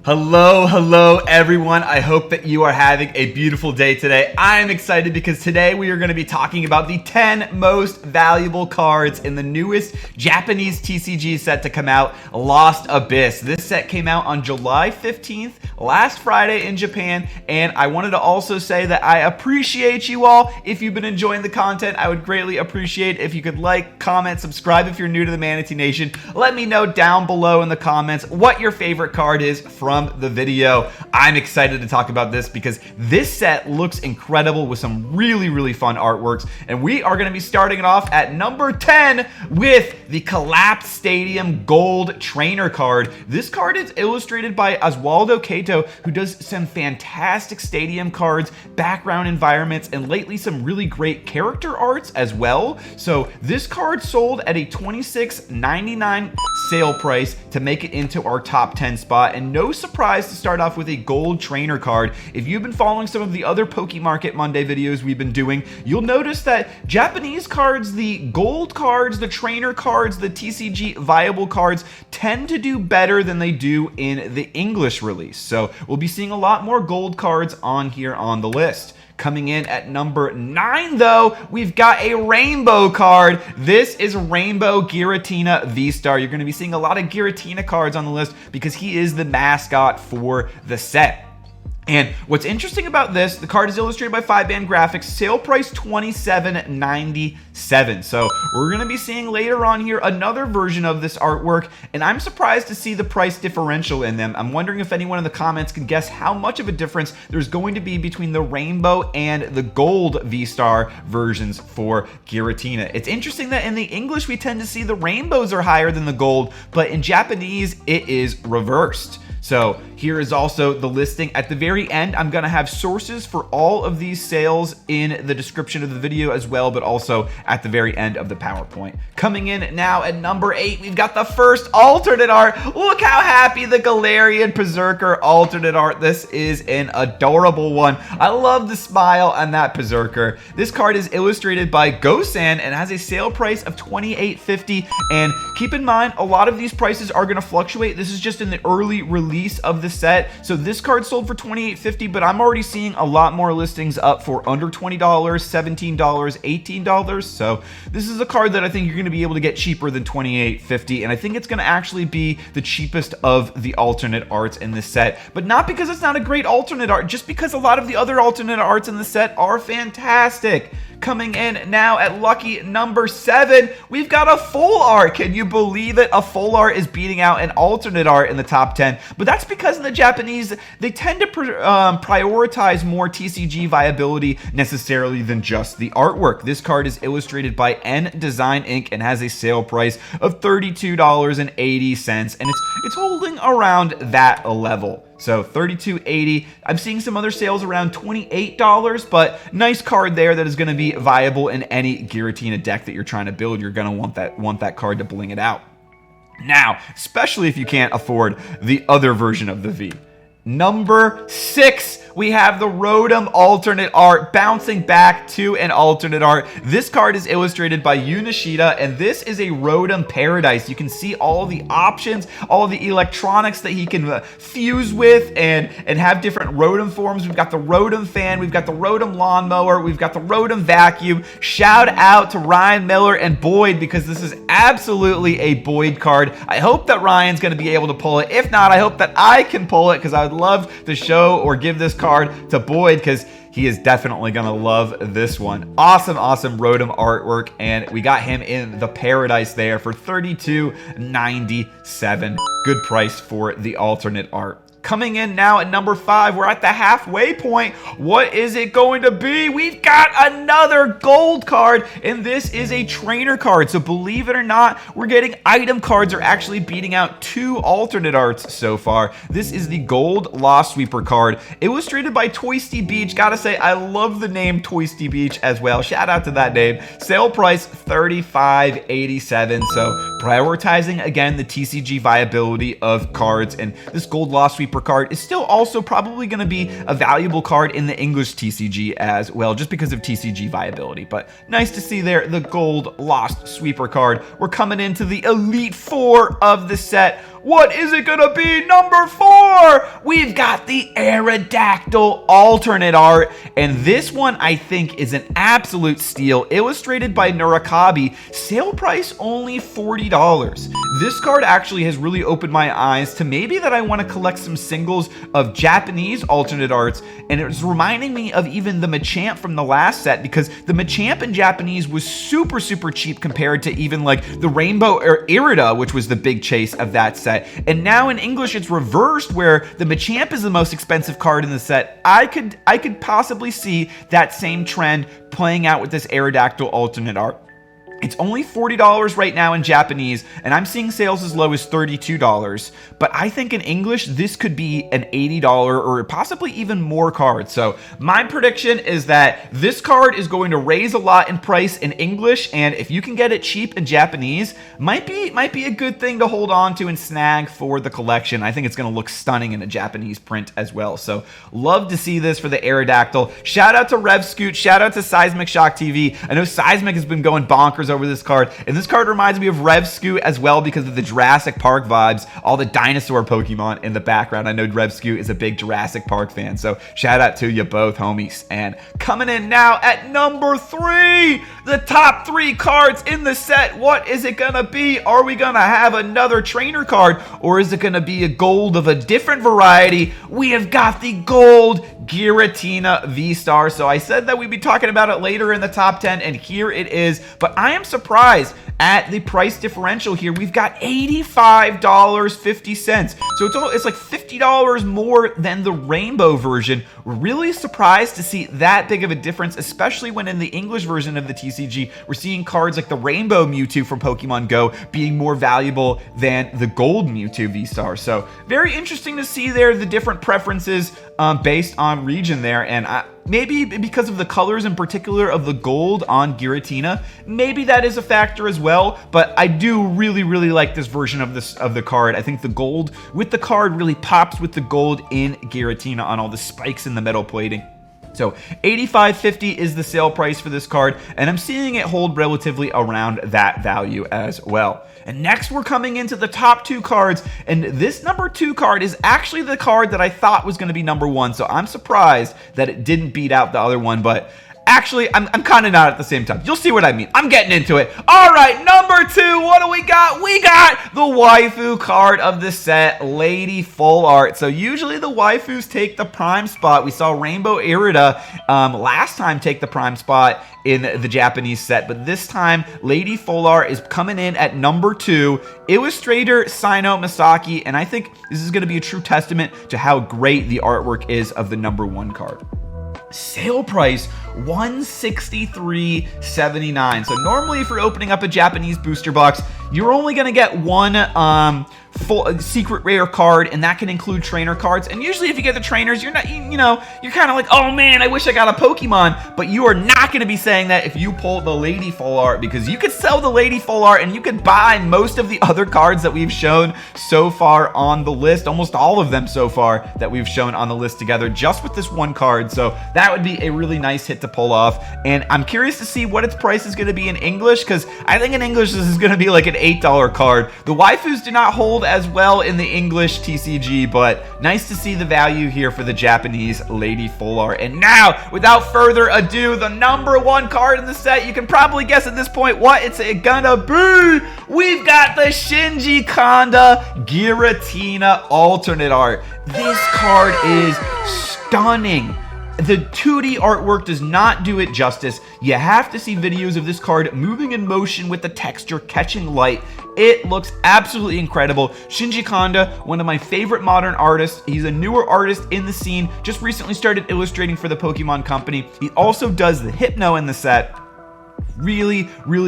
Hello everyone. I hope that you are having a beautiful day today. I'm excited because today we are going to be talking about the 10 most valuable cards in the newest Japanese TCG set to come out, Lost Abyss. This set came out on July 15th, last Friday in Japan, and I wanted to also say that I appreciate you all. If you've been enjoying the content, I would greatly appreciate if you could like, comment, subscribe if you're new to the Manatee Nation. Let me know down below in the comments what your favorite card is from the video. I'm excited to talk about this because this set looks incredible with some really fun artworks, and we are going to be starting it off at number 10 with the Collapsed Stadium Gold Trainer card. This card is illustrated by Oswaldo Cato, who does some fantastic stadium cards, background environments, and lately some really great character arts as well. So this card sold at a $26.99 sale price to make it into our top 10 spot, and no surprise to start off with a gold trainer card. If you've been following some of the other Poké Market Monday videos we've been doing, you'll notice that Japanese cards, the gold cards, the trainer cards, the TCG viable cards tend to do better than they do in the English release. So we'll be seeing a lot more gold cards on here on the list. Coming in at number 9, though, we've got a rainbow card. This is Rainbow Giratina Vstar. You're going to be seeing a lot of Giratina cards on the list because he is the mascot for the set. And what's interesting about this, the card is illustrated by 5-band graphics, sale price $27.97. So we're going to be seeing later on here another version of this artwork, and I'm surprised to see the price differential in them. I'm wondering if anyone in the comments can guess how much of a difference there's going to be between the rainbow and the gold Vstar versions for Giratina. It's interesting that in the English we tend to see the rainbows are higher than the gold, but in Japanese it is reversed. So here is also the listing. At the very end, I'm going to have sources for all of these sales in the description of the video as well, but also at the very end of the PowerPoint. Coming in now at number 8, we've got the first alternate art. Look how happy the Galarian Berserker alternate art. This is an adorable one. I love the smile on that Berserker. This card is illustrated by Gosan and has a sale price of $28.50. And keep in mind, a lot of these prices are going to fluctuate. This is just in the early release of the set. So this card sold for $28.50, but I'm already seeing a lot more listings up for under $20, $17, $18. So this is a card that I think you're going to be able to get cheaper than $28.50, and I think it's going to actually be the cheapest of the alternate arts in this set. But not because it's not a great alternate art, just because a lot of the other alternate arts in the set are fantastic. Coming in now at lucky number 7, we've got a full art. Can you believe it? A full art is beating out an alternate art in the top 10. But that's because in the Japanese, they tend to prioritize more TCG viability necessarily than just the artwork. This card is illustrated by N Design Inc. and has a sale price of $32.80, and it's holding around that level. So $32.80. I'm seeing some other sales around $28, but nice card there that is going to be viable in any Giratina deck that you're trying to build. You're going to want that card to bling it out. Now, especially if you can't afford the other version of the V. Number 6, we have the Rotom alternate art, bouncing back to an alternate art. This card is illustrated by Yu Nishida, and this is a Rotom Paradise. You can see all the options, all the electronics that he can fuse with and have different Rotom forms. We've got the Rotom fan, we've got the Rotom lawnmower, we've got the Rotom vacuum. Shout out to Ryan Miller and Boyd because this is absolutely a Boyd card. I hope that Ryan's going to be able to pull it. If not, I hope that I can pull it because I would love to show or give this card to Boyd because he is definitely going to love this one. Awesome Rotom artwork, and we got him in the Paradise there for $32.97. Good price for the alternate art. Coming in now at number 5, we're at the halfway point. What is it going to be? We've got another gold card, and this is a trainer card. So believe it or not, we're getting item cards are actually beating out 2 alternate arts so far. This is the gold Lost Sweeper card, illustrated by Toysty Beach. Gotta say, I love the name Toysty Beach as well. Shout out to that name. Sale price $35.87. So prioritizing again the TCG viability of cards, and this gold Lost Sweeper card is still also probably going to be a valuable card in the English TCG as well, just because of TCG viability. But nice to see there the gold Lost Sweeper card. We're coming into the Elite Four of the set. What is it gonna be? Number 4, we've got the Aerodactyl alternate art, and this one I think is an absolute steal, illustrated by Nurikabi. Sale price only $40. This card actually has really opened my eyes to maybe that I want to collect some singles of Japanese alternate arts, and it was reminding me of even the Machamp from the last set, because the Machamp in Japanese was super cheap compared to even like the Rainbow or Irida, which was the big chase of that set. And now in English it's reversed, where the Machamp is the most expensive card in the set. I could possibly see that same trend playing out with this Aerodactyl alternate art. It's only $40 right now in Japanese, and I'm seeing sales as low as $32. But I think in English, this could be an $80 or possibly even more card. So my prediction is that this card is going to raise a lot in price in English, and if you can get it cheap in Japanese, might be a good thing to hold on to and snag for the collection. I think it's going to look stunning in a Japanese print as well. So love to see this for the Aerodactyl. Shout out to RevScoot. Shout out to Seismic Shock TV. I know Seismic has been going bonkers over this card, and this card reminds me of RevScoot as well because of the Jurassic Park vibes, all the dinosaur Pokemon in the background. I know RevScoot is a big Jurassic Park fan, so shout out to you both, homies. And coming in now at number 3, the top 3 cards in the set. What is it gonna be? Are we gonna have another trainer card, or is it gonna be a gold of a different variety? We have got the gold Giratina Vstar. So I said that we'd be talking about it later in the top 10, and here it is. But I am surprised at the price differential here. We've got $85.50. So it's like $50 more than the rainbow version. Really surprised to see that big of a difference, especially when in the English version of the TCG, we're seeing cards like the Rainbow Mewtwo from Pokemon Go being more valuable than the Gold Mewtwo V-Star. So very interesting to see there the different preferences based on region there. And maybe because of the colors in particular of the gold on Giratina, maybe that is a factor as well. But I do really like this version of the card. I think the gold with the card really pops with the gold in Giratina on all the spikes in the metal plating. So $85.50 is the sale price for this card, and I'm seeing it hold relatively around that value as well. And next we're coming into the top 2 cards, and this number 2 card is actually the card that I thought was going to be number 1, so I'm surprised that it didn't beat out the other one, but actually, I'm kind of not at the same time. You'll see what I mean. I'm getting into it. All right, number 2, what do we got? We got the waifu card of the set, Lady Full Art. So usually the waifus take the prime spot. We saw Rainbow Irida last time take the prime spot in the Japanese set, but this time Lady Full Art is coming in at number 2. Illustrator Sino Masaki, and I think this is going to be a true testament to how great the artwork is of the number 1 card. Sale price $163.79. So normally if you're opening up a Japanese booster box, you're only going to get one full secret rare card, and that can include trainer cards. And usually if you get the trainers, you're not, you're kind of like, oh man, I wish I got a Pokemon. But you are not going to be saying that if you pull the Lady Full Art, because you could sell the Lady Full Art and you could buy most of the other cards that we've shown so far on the list, almost all of them so far that we've shown on the list together, just with this one card. So that would be a really nice hit to pull off. And I'm curious to see what its price is going to be in English, because I think in English this is going to be like an $8 card. The waifus do not hold as well in the English TCG, but nice to see the value here for the Japanese Lady Full Art. And now, without further ado, the number 1 card in the set. You can probably guess at this point what it's gonna be. We've got the Shinji Kanda Giratina alternate art. This card is stunning. The 2D artwork does not do it justice. You have to see videos of this card moving in motion with the texture catching light. It looks absolutely incredible. Shinji Kanda, one of my favorite modern artists. He's a newer artist in the scene, just recently started illustrating for the Pokemon Company. He also does the Hypno in the set. Really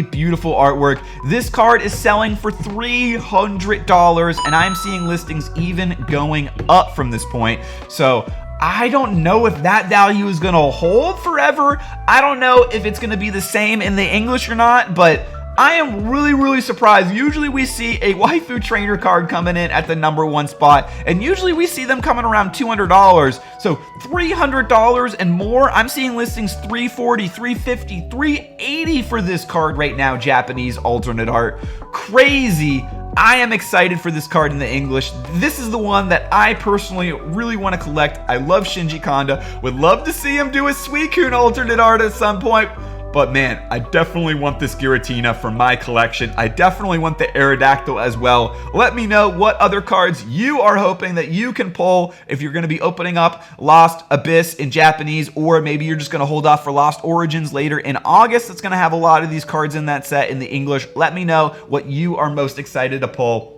beautiful artwork. This card is selling for $300, and I'm seeing listings even going up from this point. So I don't know if that value is going to hold forever. I don't know if it's going to be the same in the English or not, but I am really surprised. Usually we see a waifu trainer card coming in at the number 1 spot, and usually we see them coming around $200. So $300 and more. I'm seeing listings $340, $350, $380 for this card right now, Japanese alternate art. Crazy. I am excited for this card in the English. This is the one that I personally really want to collect. I love Shinji Kanda. Would love to see him do a Suicune alternate art at some point. But man, I definitely want this Giratina for my collection. I definitely want the Aerodactyl as well. Let me know what other cards you are hoping that you can pull if you're going to be opening up Lost Abyss in Japanese, or maybe you're just going to hold off for Lost Origins later in August. It's going to have a lot of these cards in that set in the English. Let me know what you are most excited to pull.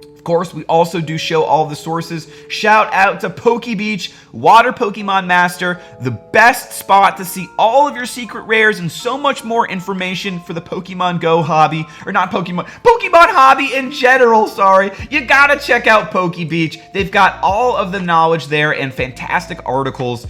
Of course, we also do show all the sources. Shout out to Poke Beach, Water Pokemon Master, the best spot to see all of your secret rares and so much more information for the Pokemon Go hobby, or not Pokemon hobby in general, sorry. You gotta check out Poke Beach. They've got all of the knowledge there and fantastic articles.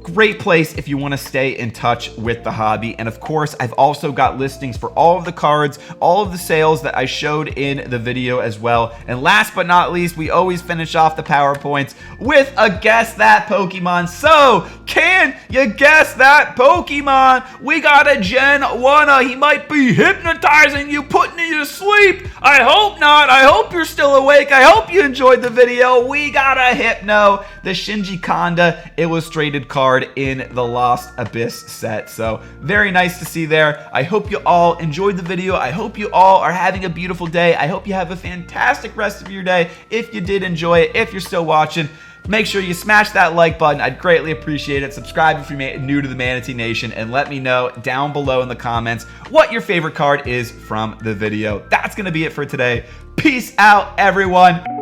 Great place if you want to stay in touch with the hobby. And of course, I've also got listings for all of the cards, all of the sales that I showed in the video as well. And last but not least, we always finish off the PowerPoints with a Guess That Pokemon. So, can you guess that Pokemon? We got a Gen 1. He might be hypnotizing you, putting you to sleep. I hope not. I hope you're still awake. I hope you enjoyed the video. We got a Hypno, the Shinji Kanda illustrated card in the Lost Abyss set. So very nice to see there. I hope you all enjoyed the video. I hope you all are having a beautiful day. I hope you have a fantastic rest of your day. If you did enjoy it, if you're still watching, make sure you smash that like button. I'd greatly appreciate it. Subscribe if you're new to the Manatee Nation, and let me know down below in the comments what your favorite card is from the video. That's going to be it for today. Peace out, everyone.